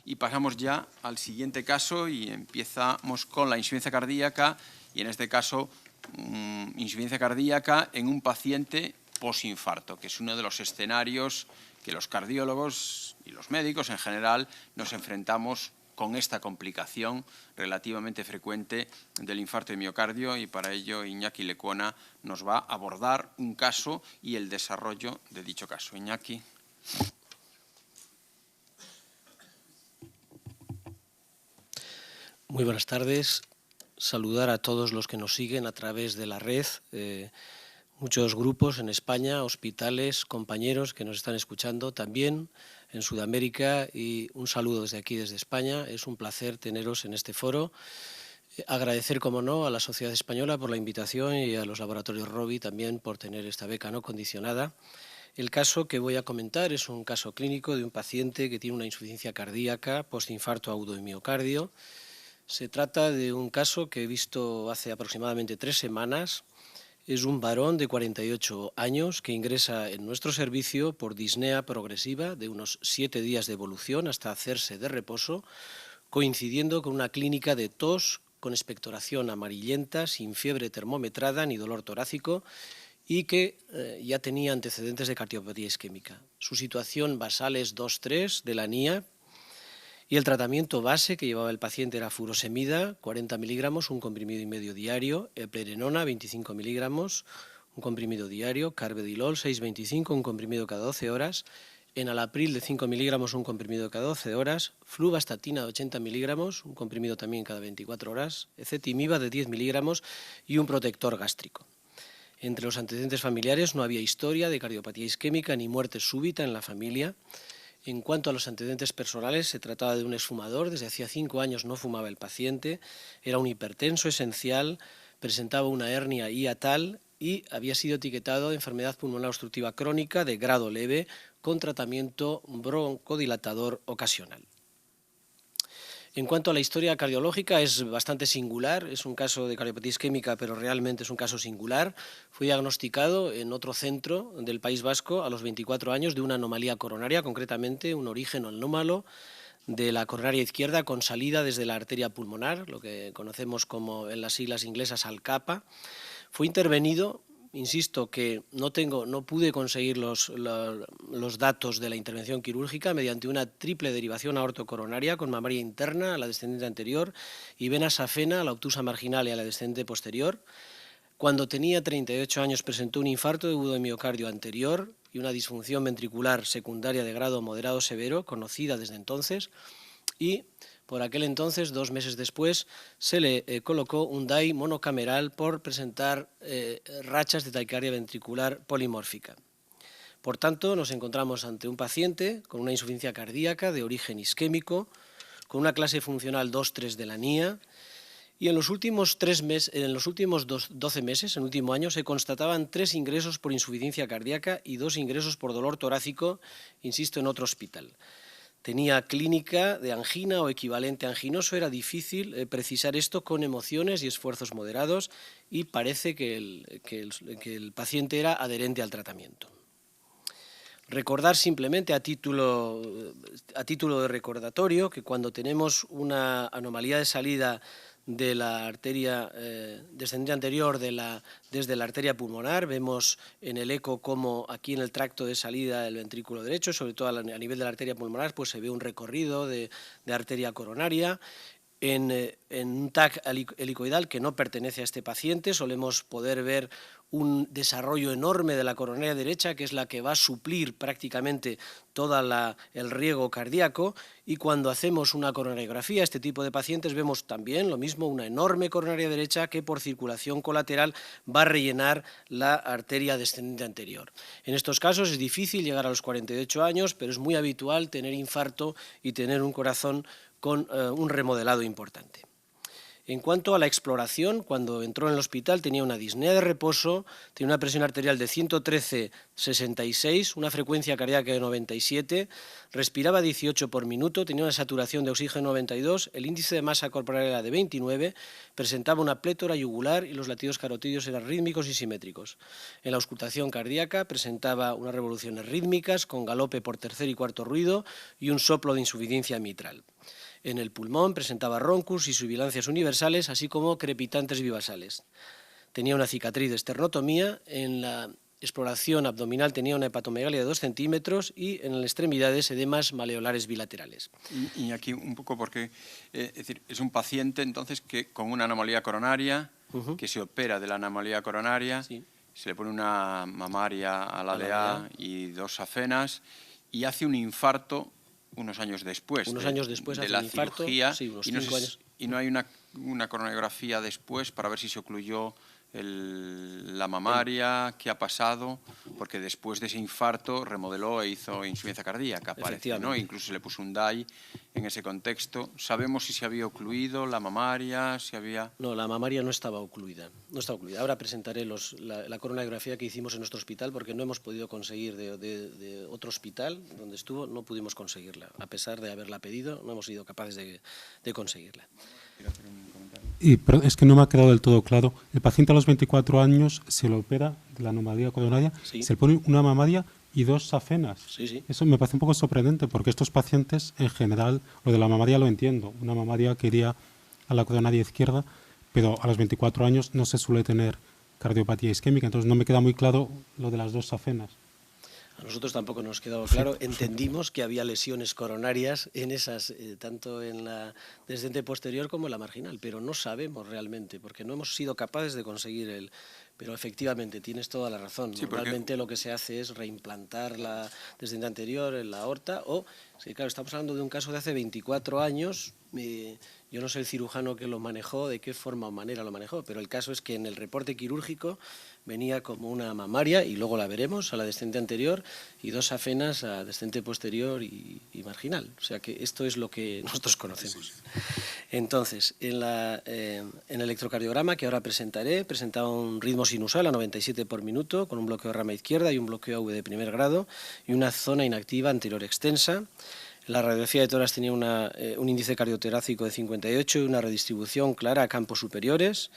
Y pasamos ya al siguiente caso y empezamos con la insuficiencia cardíaca y en este caso insuficiencia cardíaca en un paciente posinfarto, que es uno de los escenarios que los cardiólogos y los médicos en general nos enfrentamos con esta complicación relativamente frecuente del infarto de miocardio, y para ello Iñaki Lecuona nos va a abordar un caso y el desarrollo de dicho caso. Iñaki. Muy buenas tardes. Saludar a todos los que nos siguen a través de la red. Muchos grupos en España, hospitales, compañeros que nos están escuchando también en Sudamérica, y un saludo desde aquí, desde España. Es un placer teneros en este foro. Agradecer, como no, a la Sociedad Española por la invitación y a los laboratorios Rovi también por tener esta beca no condicionada. El caso que voy a comentar es un caso clínico de un paciente que tiene una insuficiencia cardíaca postinfarto agudo de miocardio. Se trata de un caso que he visto hace aproximadamente 3 semanas. Es un varón de 48 años que ingresa en nuestro servicio por disnea progresiva de unos 7 días de evolución hasta hacerse de reposo, coincidiendo con una clínica de tos con expectoración amarillenta, sin fiebre termometrada ni dolor torácico, y que ya tenía antecedentes de cardiopatía isquémica. Su situación basal es 2,3 de la NIA, y el tratamiento base que llevaba el paciente era furosemida, 40 miligramos, un comprimido y medio diario, eplerenona, 25 miligramos, un comprimido diario, carvedilol, 6,25, un comprimido cada 12 horas, enalapril de 5 miligramos, un comprimido cada 12 horas, fluvastatina de 80 miligramos, un comprimido también cada 24 horas, ezetimiba de 10 miligramos y un protector gástrico. Entre los antecedentes familiares no había historia de cardiopatía isquémica ni muerte súbita en la familia. En cuanto a los antecedentes personales, se trataba de un exfumador. Desde hacía 5 años no fumaba el paciente, era un hipertenso esencial, presentaba una hernia hiatal y había sido etiquetado de enfermedad pulmonar obstructiva crónica de grado leve con tratamiento broncodilatador ocasional. En cuanto a la historia cardiológica, es bastante singular. Es un caso de cardiopatía isquémica, pero realmente es un caso singular. Fue diagnosticado en otro centro del País Vasco a los 24 años de una anomalía coronaria, concretamente un origen anómalo de la coronaria izquierda con salida desde la arteria pulmonar, lo que conocemos como en las siglas inglesas ALCAPA. Fue intervenido. Insisto que no pude conseguir los datos de la intervención quirúrgica mediante una triple derivación aortocoronaria con mamaria interna a la descendente anterior y vena safena a la obtusa marginal y a la descendente posterior. Cuando tenía 38 años presentó un infarto agudo de miocardio anterior y una disfunción ventricular secundaria de grado moderado severo, conocida desde entonces, y por aquel entonces, 2 meses después, se le colocó un DAI monocameral por presentar rachas de taquicardia ventricular polimórfica. Por tanto, nos encontramos ante un paciente con una insuficiencia cardíaca de origen isquémico, con una clase funcional 2,3 de la NIA, y en los últimos 12 meses, en el último año, se constataban 3 ingresos por insuficiencia cardíaca y 2 ingresos por dolor torácico, insisto, en otro hospital. Tenía clínica de angina o equivalente anginoso. Era difícil precisar esto con emociones y esfuerzos moderados, y parece que el paciente era adherente al tratamiento. Recordar simplemente a título de recordatorio que cuando tenemos una anomalía de salida de la arteria descendente anterior desde la arteria pulmonar, vemos en el eco como aquí en el tracto de salida del ventrículo derecho, sobre todo a nivel de la arteria pulmonar, pues se ve un recorrido de arteria coronaria. En un TAC helicoidal que no pertenece a este paciente solemos poder ver un desarrollo enorme de la coronaria derecha, que es la que va a suplir prácticamente todo el riego cardíaco, y cuando hacemos una coronariografía, este tipo de pacientes, vemos también lo mismo, una enorme coronaria derecha que por circulación colateral va a rellenar la arteria descendente anterior. En estos casos es difícil llegar a los 48 años, pero es muy habitual tener infarto y tener un corazón con un remodelado importante. En cuanto a la exploración, cuando entró en el hospital tenía una disnea de reposo, tenía una presión arterial de 113/66, una frecuencia cardíaca de 97, respiraba 18 por minuto, tenía una saturación de oxígeno 92, el índice de masa corporal era de 29, presentaba una plétora yugular y los latidos carotídeos eran rítmicos y simétricos. En la auscultación cardíaca presentaba unas revoluciones rítmicas con galope por tercer y cuarto ruido y un soplo de insuficiencia mitral. En el pulmón presentaba roncus y sibilancias universales, así como crepitantes bivasales. Tenía una cicatriz de esternotomía, en la exploración abdominal tenía una hepatomegalia de 2 centímetros y en las extremidades edemas maleolares bilaterales. Y aquí un poco porque es decir, es un paciente entonces que con una anomalía coronaria, que se opera de la anomalía coronaria, sí. Se le pone una mamaria a la DA y 2 safenas y hace un infarto unos años después de la cirugía, sí, unos 5 años. Y no hay una coronografía después para ver si se ocluyó la mamaria, qué ha pasado, porque después de ese infarto remodeló e hizo insuficiencia cardíaca, parece, ¿no? Incluso se le puso un DAI en ese contexto. ¿Sabemos si se había ocluido la mamaria? Si había... No, la mamaria no estaba ocluida. Ahora presentaré la coronografía que hicimos en nuestro hospital porque no hemos podido conseguir de otro hospital donde estuvo, no pudimos conseguirla. A pesar de haberla pedido, no hemos sido capaces de conseguirla. Y es que no me ha quedado del todo claro. El paciente a los 24 años se le opera de la anomalía coronaria, sí. Se le pone una mamaria y 2 safenas. Sí, sí. Eso me parece un poco sorprendente porque estos pacientes, en general, lo de la mamaria lo entiendo. Una mamaria que iría a la coronaria izquierda, pero a los 24 años no se suele tener cardiopatía isquémica. Entonces no me queda muy claro lo de las 2 safenas. A nosotros tampoco nos quedaba claro. Entendimos que había lesiones coronarias en esas, tanto en la descendente posterior como en la marginal, pero no sabemos realmente, porque no hemos sido capaces de conseguir Pero efectivamente, tienes toda la razón. Sí, normalmente lo que se hace es reimplantar la descendente anterior en la aorta o, sí, claro, estamos hablando de un caso de hace 24 años. Yo no sé el cirujano que lo manejó, de qué forma o manera lo manejó, pero el caso es que en el reporte quirúrgico venía como una mamaria, y luego la veremos, a la descendente anterior, y 2 safenas a descendente posterior y marginal. O sea que esto es lo que nosotros conocemos. Entonces, en el electrocardiograma que ahora presentaré, presentaba un ritmo sinusal a 97 por minuto, con un bloqueo de rama izquierda y un bloqueo AV de primer grado, y una zona inactiva anterior extensa. La radiografía de tórax tenía un índice cardiotorácico de 58 y una redistribución clara a campos superiores.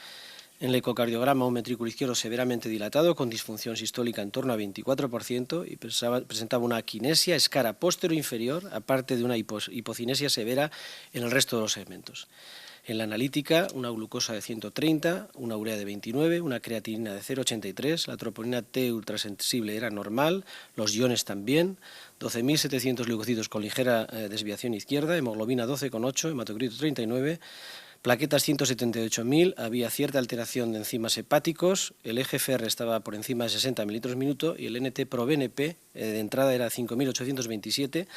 En el ecocardiograma, un ventrículo izquierdo severamente dilatado, con disfunción sistólica en torno a 24%, y presentaba una aquinesia escara postero-inferior, aparte de una hipocinesia severa en el resto de los segmentos. En la analítica, una glucosa de 130, una urea de 29, una creatinina de 0,83, la troponina T ultrasensible era normal, los iones también, 12.700 leucocitos con ligera desviación izquierda, hemoglobina 12,8, hematocrito 39, plaquetas 178.000, había cierta alteración de enzimas hepáticos, el EGFR estaba por encima de 60 mililitros minuto y el NT-proBNP de entrada era 5.827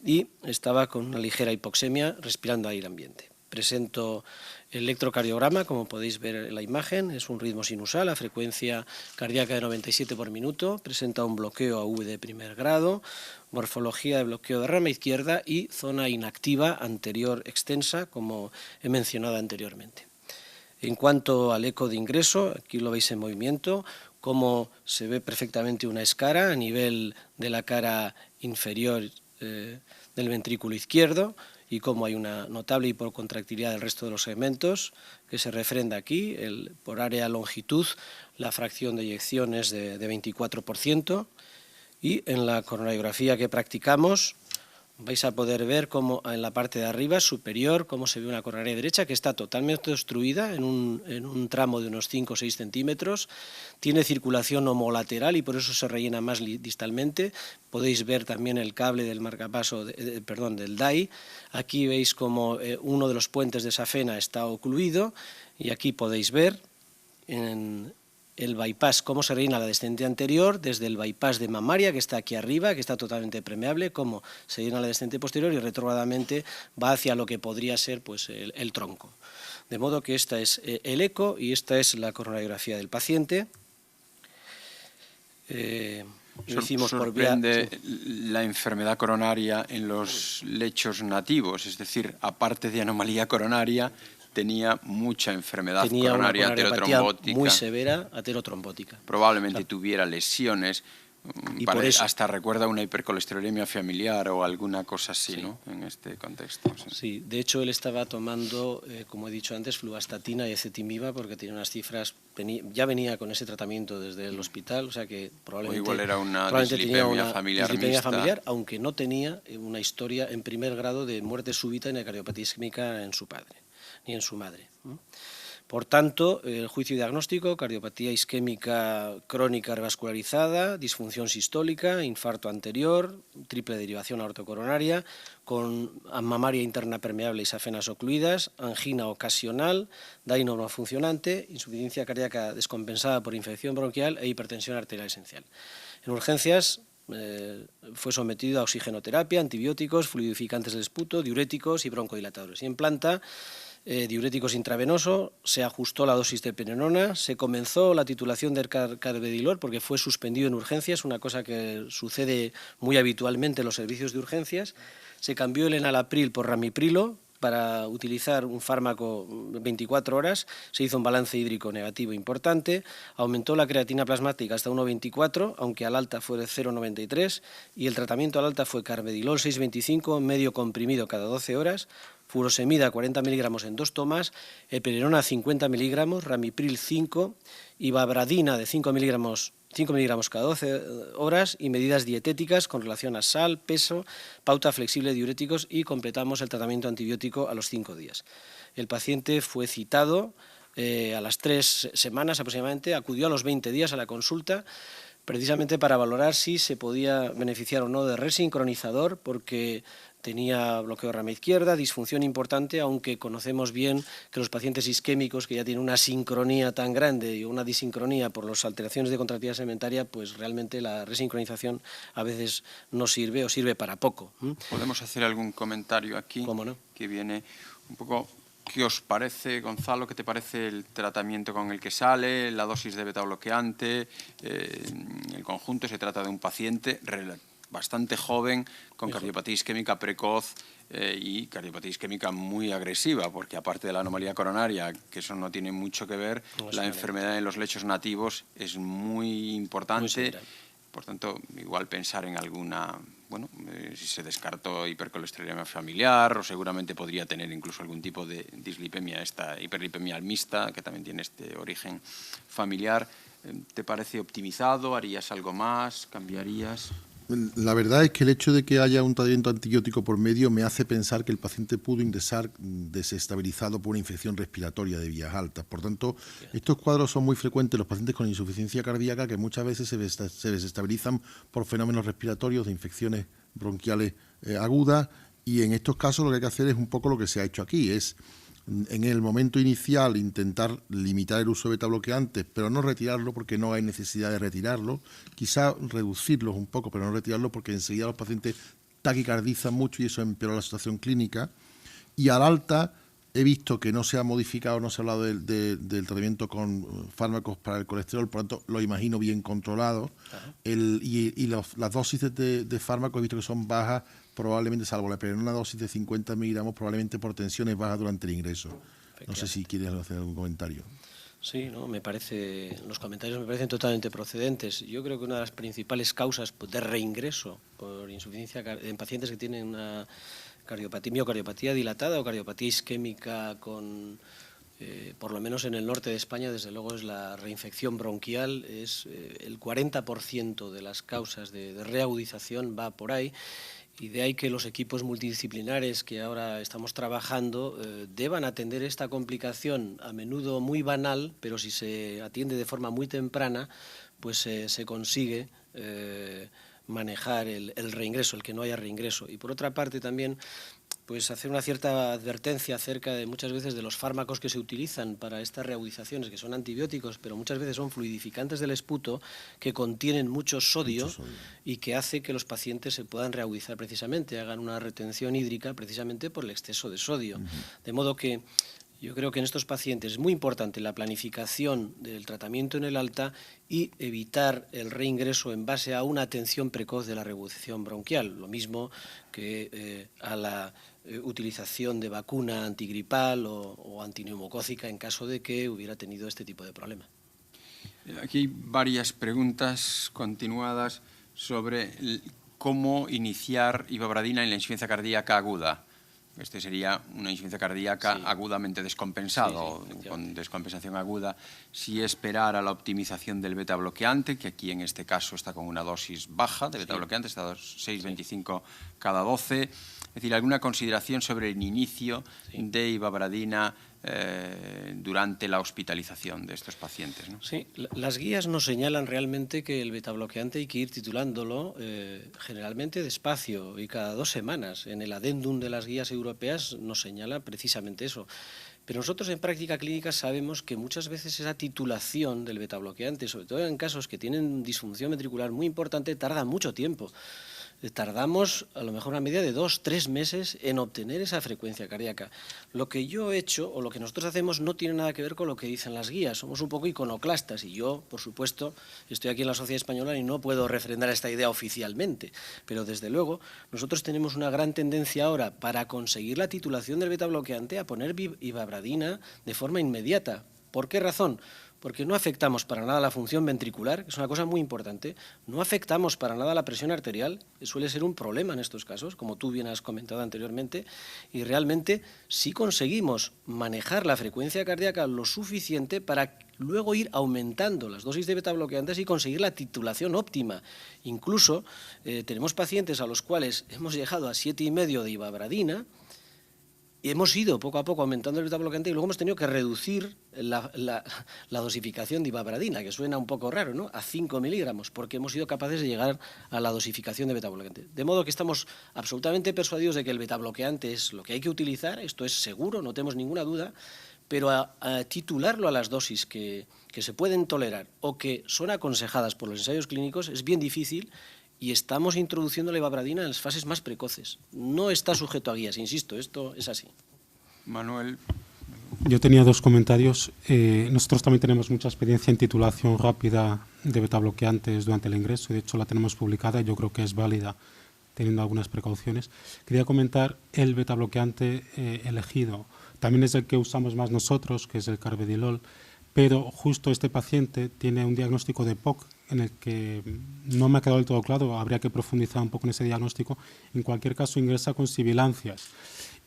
y estaba con una ligera hipoxemia respirando aire ambiente. Presento el electrocardiograma, como podéis ver en la imagen, es un ritmo sinusal, a frecuencia cardíaca de 97 por minuto, presenta un bloqueo AV de primer grado, morfología de bloqueo de rama izquierda y zona inactiva anterior extensa, como he mencionado anteriormente. En cuanto al eco de ingreso, aquí lo veis en movimiento, cómo se ve perfectamente una escara a nivel de la cara inferior del ventrículo izquierdo, y cómo hay una notable hipocontractilidad del resto de los segmentos, que se refrenda aquí, por área longitud, la fracción de eyección es de 24%, y en la coronariografía que practicamos vais a poder ver cómo en la parte de arriba, superior, cómo se ve una coronaria derecha que está totalmente obstruida en un tramo de unos 5 o 6 centímetros, tiene circulación homolateral y por eso se rellena más distalmente. Podéis ver también el cable del marcapaso, del DAI. Aquí veis como uno de los puentes de safena está ocluido y aquí podéis ver en el bypass, cómo se rellena la descendente anterior, desde el bypass de mamaria, que está aquí arriba, que está totalmente permeable, cómo se llena la descendente posterior y retrógradamente va hacia lo que podría ser pues, el tronco. De modo que esta es el eco y esta es la coronariografía del paciente. Sorprende la enfermedad coronaria en los lechos nativos, es decir, aparte de anomalía coronaria, tenía mucha enfermedad tenía coronaria una coronariopatía aterotrombótica. muy severa, aterotrombótica. Probablemente tuviera lesiones. Y por eso, hasta recuerda una hipercolesterolemia familiar o alguna cosa así, sí, ¿no? En este contexto. Sí. Sí, de hecho él estaba tomando, como he dicho antes, fluvastatina y ezetimiba porque tenía unas cifras, ya venía con ese tratamiento desde el hospital, o sea que probablemente, igual era una tenía una familiar dislipemia mixta. familiar, aunque no tenía una historia en primer grado de muerte súbita ni de cardiopatía isquémica en su padre, ni en su madre. Por tanto, el juicio diagnóstico, cardiopatía isquémica crónica revascularizada, disfunción sistólica, infarto anterior, triple derivación aortocoronaria, con mamaria interna permeable y safenas ocluidas, angina ocasional, daño no funcionante, insuficiencia cardíaca descompensada por infección bronquial e hipertensión arterial esencial. En urgencias fue sometido a oxigenoterapia, antibióticos, fluidificantes del esputo, diuréticos y broncodilatadores. Y en planta, diuréticos intravenoso, se ajustó la dosis de epinenona, se comenzó la titulación del carvedilol porque fue suspendido en urgencias, una cosa que sucede muy habitualmente en los servicios de urgencias. Se cambió el enalapril por ramiprilo para utilizar un fármaco 24 horas, se hizo un balance hídrico negativo importante, aumentó la creatina plasmática hasta 1,24, aunque al alta fue de 0,93, y el tratamiento al alta fue carvedilol 6,25, medio comprimido cada 12 horas, furosemida 40 miligramos en 2 tomas, epinenona 50 miligramos, ramipril 5 y bavradina de 5 miligramos cada 12 horas y medidas dietéticas con relación a sal, peso, pauta flexible de diuréticos y completamos el tratamiento antibiótico a los 5 días. El paciente fue citado a las 3 semanas aproximadamente, acudió a los 20 días a la consulta precisamente para valorar si se podía beneficiar o no de resincronizador porque tenía bloqueo de rama izquierda, disfunción importante, aunque conocemos bien que los pacientes isquémicos que ya tienen una sincronía tan grande y una disincronía por las alteraciones de contractilidad segmentaria, pues realmente la resincronización a veces no sirve o sirve para poco. ¿Podemos hacer algún comentario aquí? ¿Cómo no? Que viene un poco... ¿Qué os parece, Gonzalo? ¿Qué te parece el tratamiento con el que sale, la dosis de beta bloqueante? El conjunto se trata de un paciente bastante joven, con cardiopatía isquémica precoz y cardiopatía isquémica muy agresiva, porque aparte de la anomalía coronaria, que eso no tiene mucho que ver, la enfermedad en los lechos nativos es muy importante. Por tanto, igual pensar en alguna, si se descartó hipercolesterolemia familiar, o seguramente podría tener incluso algún tipo de dislipemia, esta hiperlipemia mixta, que también tiene este origen familiar. ¿Te parece optimizado? ¿Harías algo más? ¿Cambiarías? La verdad es que el hecho de que haya un tratamiento antibiótico por medio me hace pensar que el paciente pudo ingresar desestabilizado por una infección respiratoria de vías altas. Por tanto, estos cuadros son muy frecuentes en los pacientes con insuficiencia cardíaca que muchas veces se desestabilizan por fenómenos respiratorios de infecciones bronquiales agudas y en estos casos lo que hay que hacer es un poco lo que se ha hecho aquí, es en el momento inicial intentar limitar el uso de beta bloqueantes, pero no retirarlo porque no hay necesidad de retirarlo, quizá reducirlos un poco, pero no retirarlo porque enseguida los pacientes taquicardizan mucho y eso empeora la situación clínica. Y al alta he visto que no se ha modificado, no se ha hablado del tratamiento con fármacos para el colesterol, por lo tanto lo imagino bien controlado. Las dosis de fármacos he visto que son bajas, probablemente, salvo la epinenona, una dosis de 50 miligramos, probablemente por tensiones bajas durante el ingreso. No sé si quieres hacer algún comentario. Sí, no, los comentarios me parecen totalmente procedentes. Yo creo que una de las principales causas de reingreso por insuficiencia en pacientes que tienen una miocardiopatía dilatada o cardiopatía isquémica por lo menos en el norte de España, desde luego es la reinfección bronquial, es el 40% de las causas de reagudización va por ahí. Y de ahí que los equipos multidisciplinares que ahora estamos trabajando deban atender esta complicación a menudo muy banal, pero si se atiende de forma muy temprana, pues se consigue manejar el reingreso, el que no haya reingreso. Y por otra parte también pues hacer una cierta advertencia acerca de muchas veces de los fármacos que se utilizan para estas reagudizaciones, que son antibióticos, pero muchas veces son fluidificantes del esputo que contienen mucho sodio y que hace que los pacientes se puedan reagudizar precisamente, hagan una retención hídrica precisamente por el exceso de sodio. De modo que yo creo que en estos pacientes es muy importante la planificación del tratamiento en el alta y evitar el reingreso en base a una atención precoz de la reagudización bronquial, lo mismo que a la utilización de vacuna antigripal o antineumocócica en caso de que hubiera tenido este tipo de problema. Aquí hay varias preguntas continuadas sobre cómo iniciar ivabradina en la insuficiencia cardíaca aguda. Este sería una insuficiencia cardíaca agudamente descompensado, con descompensación aguda. Si esperar a la optimización del beta bloqueante, que aquí en este caso está con una dosis baja de beta bloqueante, está a 6,25 cada 12. Es decir, alguna consideración sobre el inicio de ivabradina durante la hospitalización de estos pacientes, ¿no? Sí, las guías nos señalan realmente que el betabloqueante hay que ir titulándolo generalmente despacio y cada 2 semanas. En el adendum de las guías europeas nos señala precisamente eso. Pero nosotros en práctica clínica sabemos que muchas veces esa titulación del betabloqueante, sobre todo en casos que tienen disfunción ventricular muy importante, tarda mucho tiempo. Tardamos a lo mejor una media de 2-3 meses en obtener esa frecuencia cardíaca. Lo que yo he hecho o lo que nosotros hacemos no tiene nada que ver con lo que dicen las guías. Somos un poco iconoclastas y yo, por supuesto, estoy aquí en la Sociedad Española y no puedo refrendar esta idea oficialmente. Pero desde luego nosotros tenemos una gran tendencia ahora para conseguir la titulación del betabloqueante a poner ivabradina de forma inmediata. ¿Por qué razón? Porque no afectamos para nada la función ventricular, que es una cosa muy importante, no afectamos para nada la presión arterial, que suele ser un problema en estos casos, como tú bien has comentado anteriormente, y realmente sí conseguimos manejar la frecuencia cardíaca lo suficiente para luego ir aumentando las dosis de betabloqueantes y conseguir la titulación óptima. Incluso tenemos pacientes a los cuales hemos llegado a 7,5 de ivabradina, y hemos ido poco a poco aumentando el betabloqueante y luego hemos tenido que reducir la dosificación de ivabradina, que suena un poco raro, ¿no?, a 5 miligramos, porque hemos sido capaces de llegar a la dosificación de betabloqueante. De modo que estamos absolutamente persuadidos de que el betabloqueante es lo que hay que utilizar, esto es seguro, no tenemos ninguna duda, pero a titularlo a las dosis que se pueden tolerar o que son aconsejadas por los ensayos clínicos es bien difícil. Y estamos introduciendo la ivabradina en las fases más precoces. No está sujeto a guías, insisto, esto es así. Manuel. Yo tenía 2 comentarios. Nosotros también tenemos mucha experiencia en titulación rápida de betabloqueantes durante el ingreso. De hecho, la tenemos publicada y yo creo que es válida, teniendo algunas precauciones. Quería comentar el betabloqueante elegido. También es el que usamos más nosotros, que es el carvedilol. Pero justo este paciente tiene un diagnóstico de POC en el que no me ha quedado del todo claro, habría que profundizar un poco en ese diagnóstico. En cualquier caso, ingresa con sibilancias.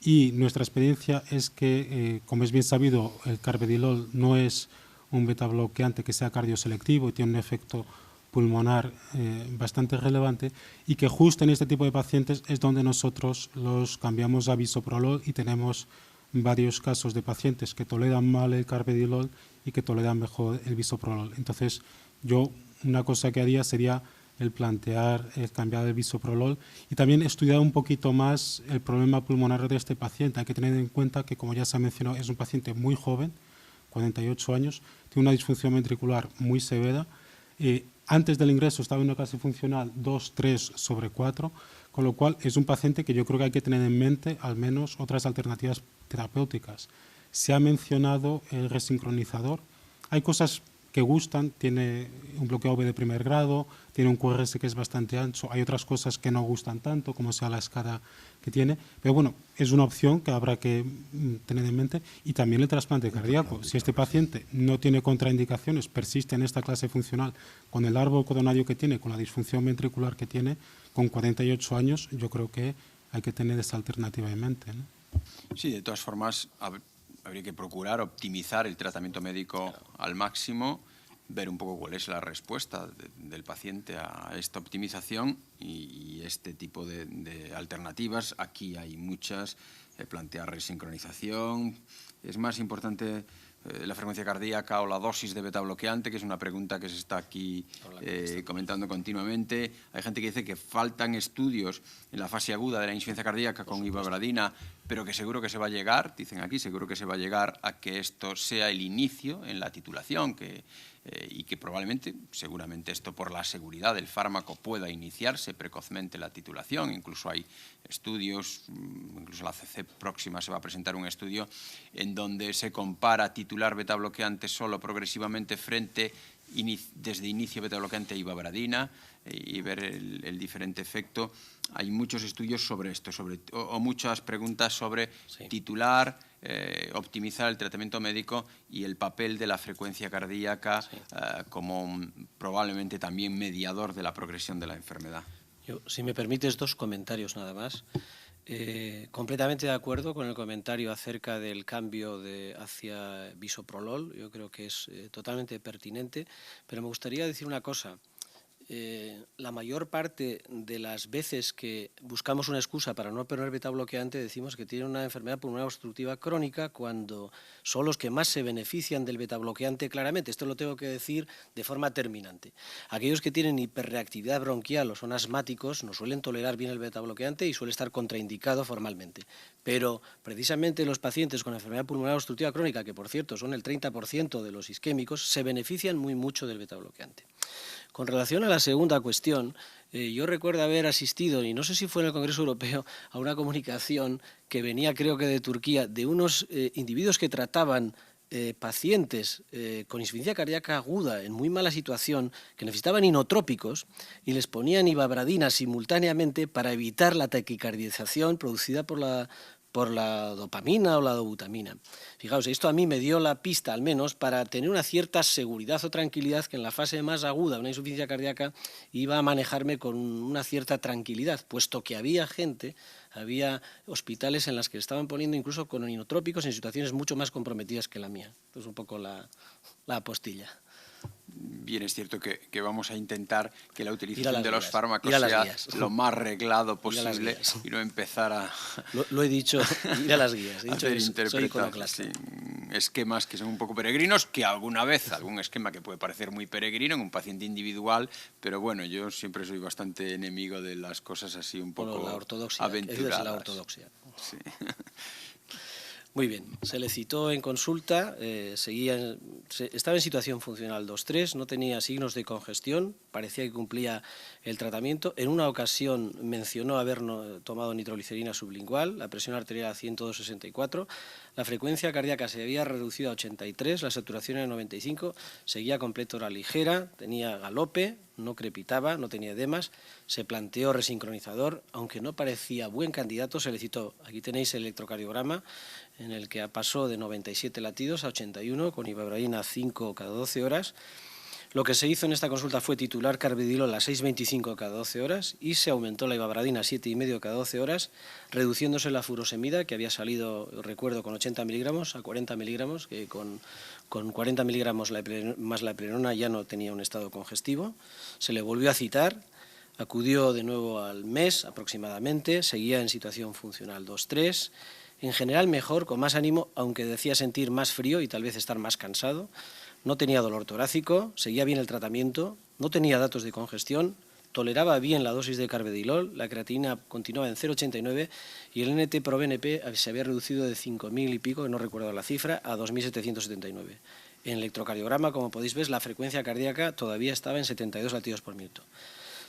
Y nuestra experiencia es que, como es bien sabido, el carvedilol no es un betabloqueante que sea cardioselectivo y tiene un efecto pulmonar bastante relevante, y que justo en este tipo de pacientes es donde nosotros los cambiamos a bisoprolol y tenemos varios casos de pacientes que toleran mal el carvedilol y que toleran mejor el bisoprolol. Entonces, yo una cosa que haría sería el plantear el cambiar el bisoprolol y también estudiar un poquito más el problema pulmonar de este paciente. Hay que tener en cuenta que, como ya se ha mencionado, es un paciente muy joven, 48 años, tiene una disfunción ventricular muy severa. Antes del ingreso estaba en una clase funcional 2-3/4, con lo cual es un paciente que yo creo que hay que tener en mente al menos otras alternativas terapéuticas. Se ha mencionado el resincronizador. Hay cosas que gustan, tiene un bloqueo B de primer grado, tiene un QRS que es bastante ancho, hay otras cosas que no gustan tanto, como sea la escala que tiene, pero bueno, es una opción que habrá que tener en mente. Y también el trasplante cardíaco. Si este paciente no tiene contraindicaciones, persiste en esta clase funcional, con el árbol coronario que tiene, con la disfunción ventricular que tiene, con 48 años, yo creo que hay que tener esa alternativa en mente, ¿no? Sí, de todas formas, habría que procurar optimizar el tratamiento médico al máximo, ver un poco cuál es la respuesta del paciente a esta optimización y este tipo de alternativas. Aquí hay muchas, plantear resincronización. Es más importante la frecuencia cardíaca o la dosis de betabloqueante, que es una pregunta que se está aquí comentando continuamente. Hay gente que dice que faltan estudios en la fase aguda de la insuficiencia cardíaca con ivabradina, pero que seguro que se va a llegar, dicen aquí, seguro que se va a llegar a que esto sea el inicio en la titulación, y que probablemente, seguramente esto por la seguridad del fármaco pueda iniciarse precozmente la titulación. Incluso hay estudios, incluso la CC próxima se va a presentar un estudio en donde se compara titular betabloqueante solo progresivamente frente desde inicio beta-bloqueante e ibabradina y ver el diferente efecto. Hay muchos estudios sobre esto, o muchas preguntas sobre titular, optimizar el tratamiento médico y el papel de la frecuencia cardíaca como probablemente también mediador de la progresión de la enfermedad. Yo, si me permites, 2 comentarios nada más. Completamente de acuerdo con el comentario acerca del cambio hacia bisoprolol. Yo creo que es totalmente pertinente, pero me gustaría decir una cosa. La mayor parte de las veces que buscamos una excusa para no poner beta-bloqueante decimos que tiene una enfermedad pulmonar obstructiva crónica cuando son los que más se benefician del beta-bloqueante claramente. Esto lo tengo que decir de forma terminante. Aquellos que tienen hiperreactividad bronquial o son asmáticos no suelen tolerar bien el beta-bloqueante y suele estar contraindicado formalmente. Pero precisamente los pacientes con enfermedad pulmonar obstructiva crónica, que por cierto son el 30% de los isquémicos, se benefician muy mucho del beta-bloqueante. Con relación a la segunda cuestión, yo recuerdo haber asistido, y no sé si fue en el Congreso Europeo, a una comunicación que venía, creo que de Turquía, de unos individuos que trataban pacientes con insuficiencia cardíaca aguda en muy mala situación, que necesitaban inotrópicos, y les ponían ibabradina simultáneamente para evitar la taquicardización producida por la dopamina o la dobutamina. Fijaos, esto a mí me dio la pista, al menos, para tener una cierta seguridad o tranquilidad que en la fase más aguda de una insuficiencia cardíaca iba a manejarme con una cierta tranquilidad, puesto que había hospitales en las que estaban poniendo incluso con inotrópicos en situaciones mucho más comprometidas que la mía. Esto es un poco la apostilla. Bien, es cierto que vamos a intentar que la utilización de guías, los fármacos sea lo más reglado posible y no empezar a... Lo he dicho, ir a las guías. He dicho hacer que soy iconoclasta. Esquemas que son un poco peregrinos, que alguna vez, algún esquema que puede parecer muy peregrino en un paciente individual, pero bueno, yo siempre soy bastante enemigo de las cosas así un poco la ortodoxia, aventuradas. Es la ortodoxia. Sí. Muy bien, se le citó en consulta, estaba en situación funcional 2-3, no tenía signos de congestión, parecía que cumplía el tratamiento. En una ocasión mencionó haber tomado nitroglicerina sublingual, la presión arterial a 102/64, la frecuencia cardíaca se había reducido a 83, la saturación era 95, seguía completora ligera, tenía galope, no crepitaba, no tenía edemas, se planteó resincronizador, aunque no parecía buen candidato, se le citó, aquí tenéis el electrocardiograma, en el que pasó de 97 latidos a 81, con ibabradina 5 cada 12 horas. Lo que se hizo en esta consulta fue titular carvedilol a 6,25 cada 12 horas y se aumentó la ibabradina a 7,5 cada 12 horas, reduciéndose la furosemida, que había salido, recuerdo, con 80 miligramos a 40 miligramos, que con 40 miligramos más la eplerenona ya no tenía un estado congestivo. Se le volvió a citar, acudió de nuevo al mes aproximadamente, seguía en situación funcional 2-3, en general mejor, con más ánimo, aunque decía sentir más frío y tal vez estar más cansado. No tenía dolor torácico, seguía bien el tratamiento, no tenía datos de congestión, toleraba bien la dosis de carvedilol, la creatinina continuaba en 0,89 y el NT-proBNP se había reducido de 5.000 y pico, que no recuerdo la cifra, a 2.779. En el electrocardiograma, como podéis ver, la frecuencia cardíaca todavía estaba en 72 latidos por minuto.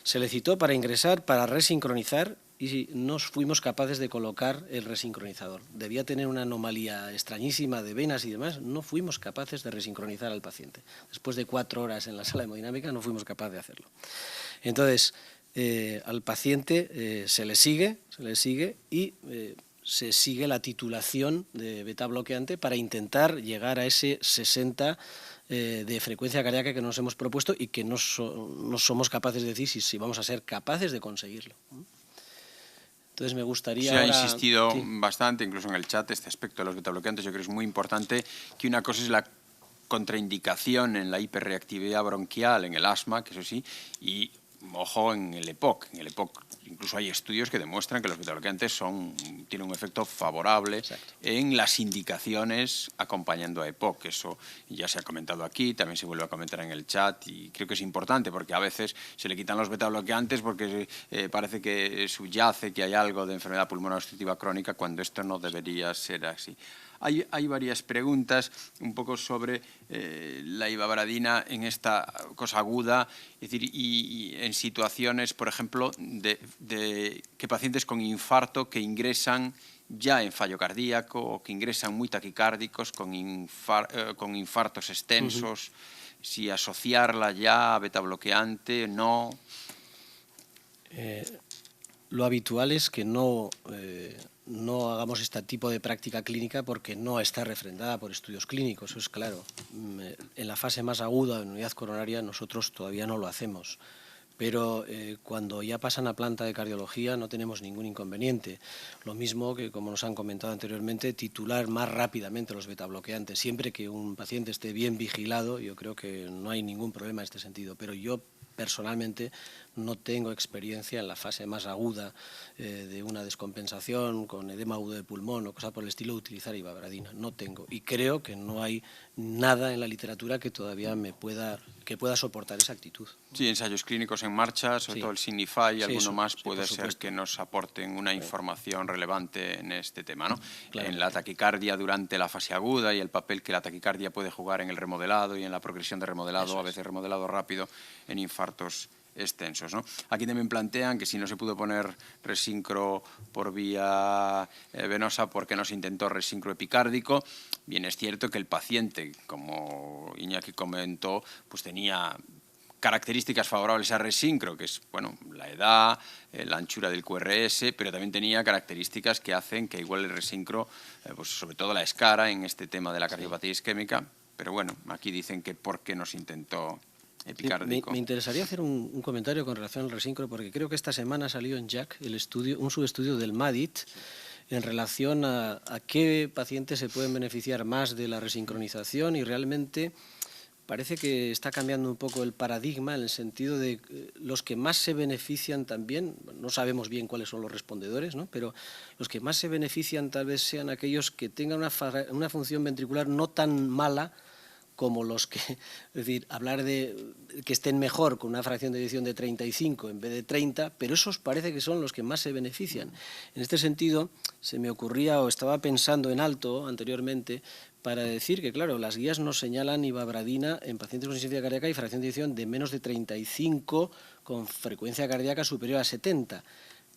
Se le citó para ingresar, para resincronizar, y no fuimos capaces de colocar el resincronizador. Debía tener una anomalía extrañísima de venas y demás, no fuimos capaces de resincronizar al paciente. Después de 4 horas en la sala hemodinámica no fuimos capaces de hacerlo. Entonces, al paciente se le sigue y se sigue la titulación de beta bloqueante para intentar llegar a ese 60 de frecuencia cardíaca que nos hemos propuesto y que no somos capaces de decir si vamos a ser capaces de conseguirlo. Entonces me gustaría... Se ha insistido bastante, incluso en el chat, este aspecto de los betabloqueantes. Yo creo que es muy importante que una cosa es la contraindicación en la hiperreactividad bronquial, en el asma, que eso sí, y ojo en el EPOC. En el EPOC incluso hay estudios que demuestran que los betabloqueantes tienen un efecto favorable. Exacto. En las indicaciones acompañando a EPOC. Eso ya se ha comentado aquí, también se vuelve a comentar en el chat y creo que es importante porque a veces se le quitan los betabloqueantes porque parece que subyace que hay algo de enfermedad pulmonar obstructiva crónica cuando esto no debería ser así. Hay varias preguntas un poco sobre la ibabradina en esta cosa aguda, es decir, y en situaciones, por ejemplo, de que pacientes con infarto que ingresan ya en fallo cardíaco o que ingresan muy taquicárdicos con infartos extensos. si asociarla ya a betabloqueante, no. Lo habitual es que no hagamos este tipo de práctica clínica porque no está refrendada por estudios clínicos, eso es claro. En la fase más aguda de unidad coronaria nosotros todavía no lo hacemos, pero cuando ya pasan a planta de cardiología no tenemos ningún inconveniente. Lo mismo que, como nos han comentado anteriormente, titular más rápidamente los betabloqueantes. Siempre que un paciente esté bien vigilado, yo creo que no hay ningún problema en este sentido, pero yo personalmente no tengo experiencia en la fase más aguda de una descompensación con edema agudo de pulmón o cosas por el estilo, utilizar ivabradina. No tengo. Y creo que no hay nada en la literatura que todavía pueda soportar esa actitud. Sí, ensayos clínicos en marcha, sobre todo el Signify y alguno más puede ser que nos aporten una información relevante en este tema, ¿no? Claro. En la taquicardia durante la fase aguda y el papel que la taquicardia puede jugar en el remodelado y en la progresión de remodelado, a veces remodelado rápido, en infartos extensos, ¿no? Aquí también plantean que si no se pudo poner resincro por vía venosa, ¿por qué no se intentó resincro epicárdico? Bien, es cierto que el paciente, como Iñaki comentó, pues tenía características favorables a resincro, que es, bueno, la edad, la anchura del QRS, pero también tenía características que hacen que igual el resincro, pues sobre todo la escara en este tema de la cardiopatía isquémica, pero bueno, aquí dicen que por qué no se intentó epicárdico. Me interesaría hacer un comentario con relación al resincro, porque creo que esta semana salió en JACC un subestudio del MADIT en relación a qué pacientes se pueden beneficiar más de la resincronización, y realmente parece que está cambiando un poco el paradigma en el sentido de los que más se benefician también, no sabemos bien cuáles son los respondedores, ¿no? Pero los que más se benefician tal vez sean aquellos que tengan una función ventricular no tan mala como los que, es decir, hablar de que estén mejor con una fracción de eyección de 35 en vez de 30, pero esos parece que son los que más se benefician. En este sentido, se me ocurría o estaba pensando en alto anteriormente para decir que, claro, las guías nos señalan ivabradina en pacientes con insuficiencia cardíaca y fracción de eyección de menos de 35 con frecuencia cardíaca superior a 70,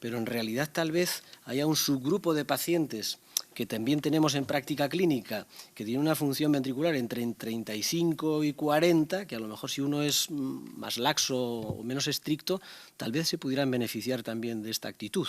pero en realidad tal vez haya un subgrupo de pacientes que también tenemos en práctica clínica, que tiene una función ventricular entre 35 y 40, que a lo mejor si uno es más laxo o menos estricto, tal vez se pudieran beneficiar también de esta actitud.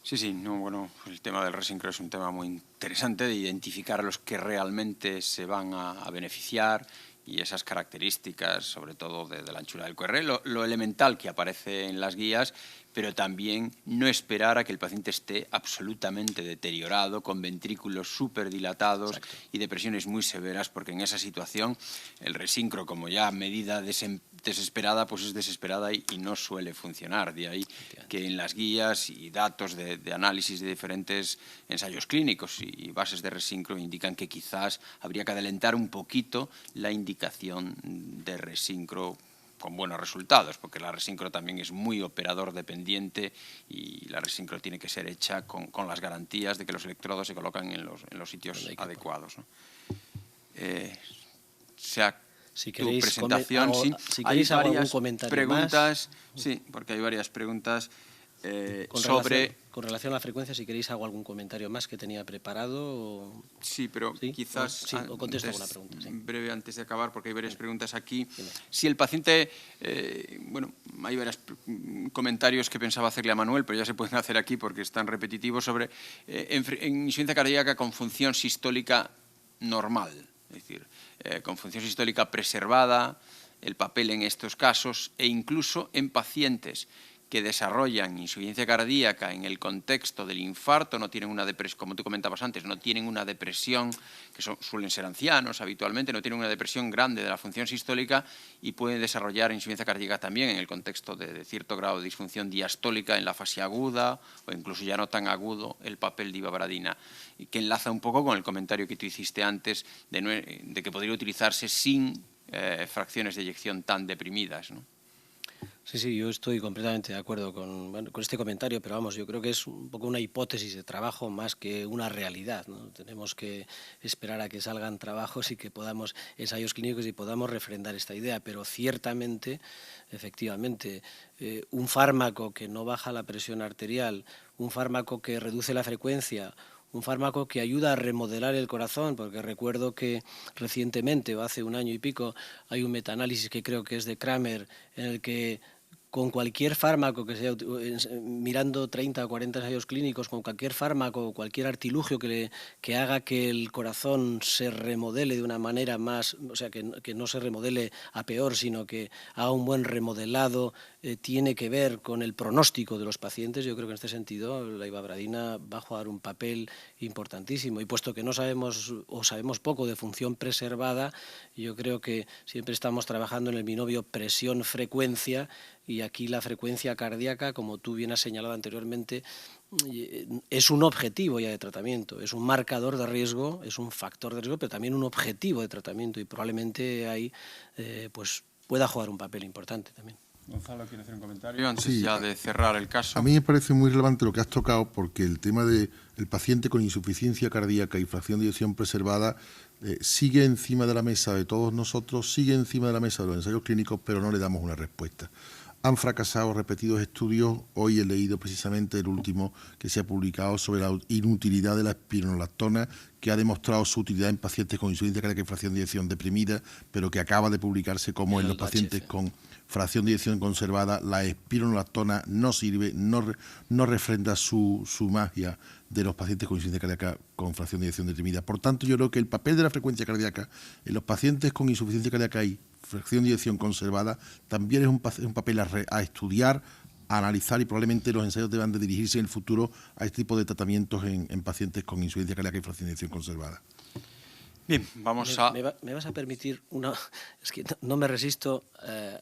Sí, no, bueno, el tema del resincro es un tema muy interesante de identificar a los que realmente se van a beneficiar y esas características, sobre todo de la anchura del QR, lo elemental que aparece en las guías, pero también no esperar a que el paciente esté absolutamente deteriorado, con ventrículos súper dilatados y depresiones muy severas, porque en esa situación el resincro, como ya medida desesperada, pues es desesperada y no suele funcionar. De ahí que en las guías y datos de análisis de diferentes ensayos clínicos y bases de resincro indican que quizás habría que adelantar un poquito la indicación de resincro con buenos resultados, porque la resincro también es muy operador dependiente y la resincro tiene que ser hecha con las garantías de que los electrodos se colocan en los sitios adecuados, ¿no? Si tu queréis presentación, sí. Si queréis hay algún comentario preguntas, más. Sí, porque hay varias preguntas con relación a la frecuencia, si queréis hago algún comentario más que tenía preparado. Sí, pero ¿sí? quizás Sí, o contesto alguna pregunta. Sí. Breve antes de acabar, porque hay varias preguntas aquí. Si el paciente, bueno, hay varios comentarios que pensaba hacerle a Manuel, pero ya se pueden hacer aquí porque están repetitivos, sobre en insuficiencia cardíaca con función sistólica normal, es decir, con función sistólica preservada, el papel en estos casos, e incluso en pacientes que desarrollan insuficiencia cardíaca en el contexto del infarto, no tienen una depresión, como tú comentabas antes, no tienen una depresión, que suelen ser ancianos habitualmente, no tienen una depresión grande de la función sistólica y pueden desarrollar insuficiencia cardíaca también en el contexto de cierto grado de disfunción diastólica en la fase aguda o incluso ya no tan agudo el papel de ivabradina, y que enlaza un poco con el comentario que tú hiciste antes de que podría utilizarse sin fracciones de eyección tan deprimidas, ¿no? Sí, yo estoy completamente de acuerdo con este comentario, pero vamos, yo creo que es un poco una hipótesis de trabajo más que una realidad, ¿no? Tenemos que esperar a que salgan trabajos y que podamos, ensayos clínicos, y podamos refrendar esta idea, pero ciertamente, efectivamente, un fármaco que no baja la presión arterial, un fármaco que reduce la frecuencia, un fármaco que ayuda a remodelar el corazón, porque recuerdo que recientemente, o hace un año y pico, hay un metaanálisis que creo que es de Kramer, en el que con cualquier fármaco que sea, mirando 30 o 40 ensayos clínicos, con cualquier fármaco, cualquier artilugio que haga que el corazón se remodele de una manera más, o sea, que no se remodele a peor, sino que haga un buen remodelado, tiene que ver con el pronóstico de los pacientes. Yo creo que en este sentido la ivabradina va a jugar un papel importantísimo. Y puesto que no sabemos o sabemos poco de función preservada, yo creo que siempre estamos trabajando en el binomio presión-frecuencia, y aquí la frecuencia cardíaca, como tú bien has señalado anteriormente, es un objetivo ya de tratamiento, es un marcador de riesgo, es un factor de riesgo, pero también un objetivo de tratamiento, y probablemente ahí pues pueda jugar un papel importante también. Gonzalo, ¿quiere hacer un comentario antes Sí, ya de cerrar el caso? A mí me parece muy relevante lo que has tocado, porque el tema del paciente con insuficiencia cardíaca y fracción de eyección preservada sigue encima de la mesa de todos nosotros, sigue encima de la mesa de los ensayos clínicos, pero no le damos una respuesta. Han fracasado repetidos estudios. Hoy he leído precisamente el último que se ha publicado sobre la inutilidad de la espironolactona, que ha demostrado su utilidad en pacientes con insuficiencia cardíaca y fracción de eyección deprimida, pero que acaba de publicarse como en los pacientes con fracción de eyección conservada la espironolactona no sirve, no refrenda su magia de los pacientes con insuficiencia cardíaca con fracción de eyección deprimida. Por tanto, yo creo que el papel de la frecuencia cardíaca en los pacientes con insuficiencia cardíaca y fracción de eyección conservada también es un papel a estudiar, a analizar, y probablemente los ensayos deban de dirigirse en el futuro a este tipo de tratamientos en pacientes con insuficiencia cardíaca y fracción de eyección conservada. Bien, vamos a... ¿Me vas a permitir una...? Es que no me resisto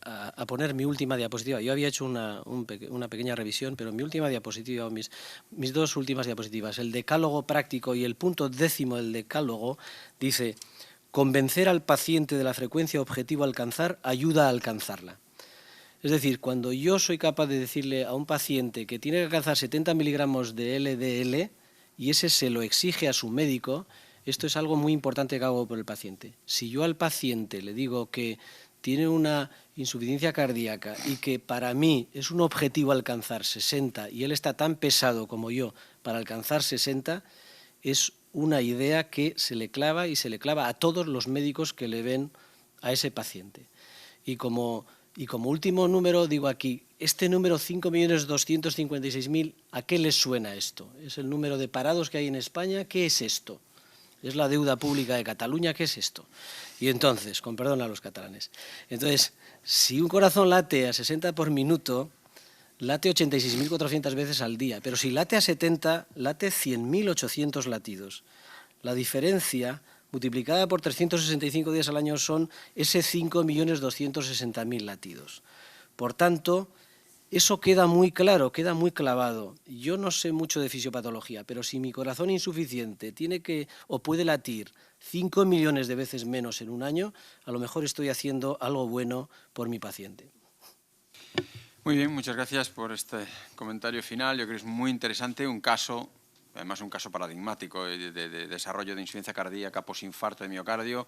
a poner mi última diapositiva. Yo había hecho una pequeña revisión, pero mi última diapositiva, mis dos últimas diapositivas, el decálogo práctico y el punto 10º del decálogo, dice: convencer al paciente de la frecuencia objetivo a alcanzar ayuda a alcanzarla. Es decir, cuando yo soy capaz de decirle a un paciente que tiene que alcanzar 70 miligramos de LDL y ese se lo exige a su médico, esto es algo muy importante que hago por el paciente. Si yo al paciente le digo que tiene una insuficiencia cardíaca y que para mí es un objetivo alcanzar 60 y él está tan pesado como yo para alcanzar 60, es una idea que se le clava, y se le clava a todos los médicos que le ven a ese paciente. Y como último número digo aquí, este número 5.256.000, ¿a qué les suena esto? ¿Es el número de parados que hay en España? ¿Qué es esto? ¿Es la deuda pública de Cataluña? ¿Qué es esto? Y entonces, con perdón a los catalanes, entonces, si un corazón late a 60 por minuto, late 86.400 veces al día, pero si late a 70, late 100.800 latidos. La diferencia multiplicada por 365 días al año son ese 5.260.000 latidos. Por tanto, eso queda muy claro, queda muy clavado. Yo no sé mucho de fisiopatología, pero si mi corazón insuficiente tiene que o puede latir 5 millones de veces menos en un año, a lo mejor estoy haciendo algo bueno por mi paciente. Muy bien, muchas gracias por este comentario final. Yo creo que es muy interesante, un caso, además un caso paradigmático de desarrollo de insuficiencia cardíaca posinfarto de miocardio,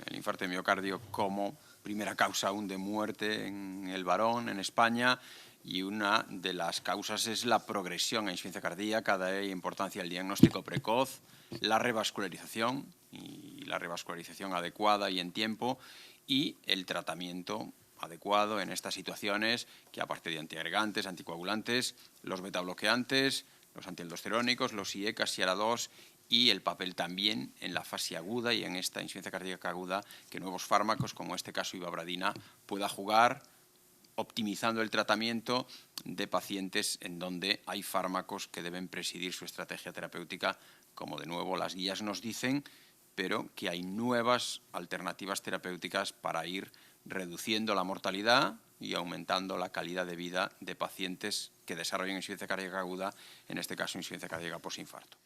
el infarto de miocardio como primera causa aún de muerte en el varón en España, y una de las causas es la progresión a insuficiencia cardíaca, de ahí importancia el diagnóstico precoz, la revascularización y la revascularización adecuada y en tiempo, y el tratamiento adecuado en estas situaciones, que aparte de antiagregantes, anticoagulantes, los betabloqueantes, los antialdosterónicos, los IECAS y ARA2, y el papel también en la fase aguda y en esta insuficiencia cardíaca aguda, que nuevos fármacos, como este caso ivabradina, pueda jugar, optimizando el tratamiento de pacientes en donde hay fármacos que deben presidir su estrategia terapéutica, como de nuevo las guías nos dicen, pero que hay nuevas alternativas terapéuticas para ir reduciendo la mortalidad y aumentando la calidad de vida de pacientes que desarrollen insuficiencia cardíaca aguda, en este caso insuficiencia cardíaca posinfarto.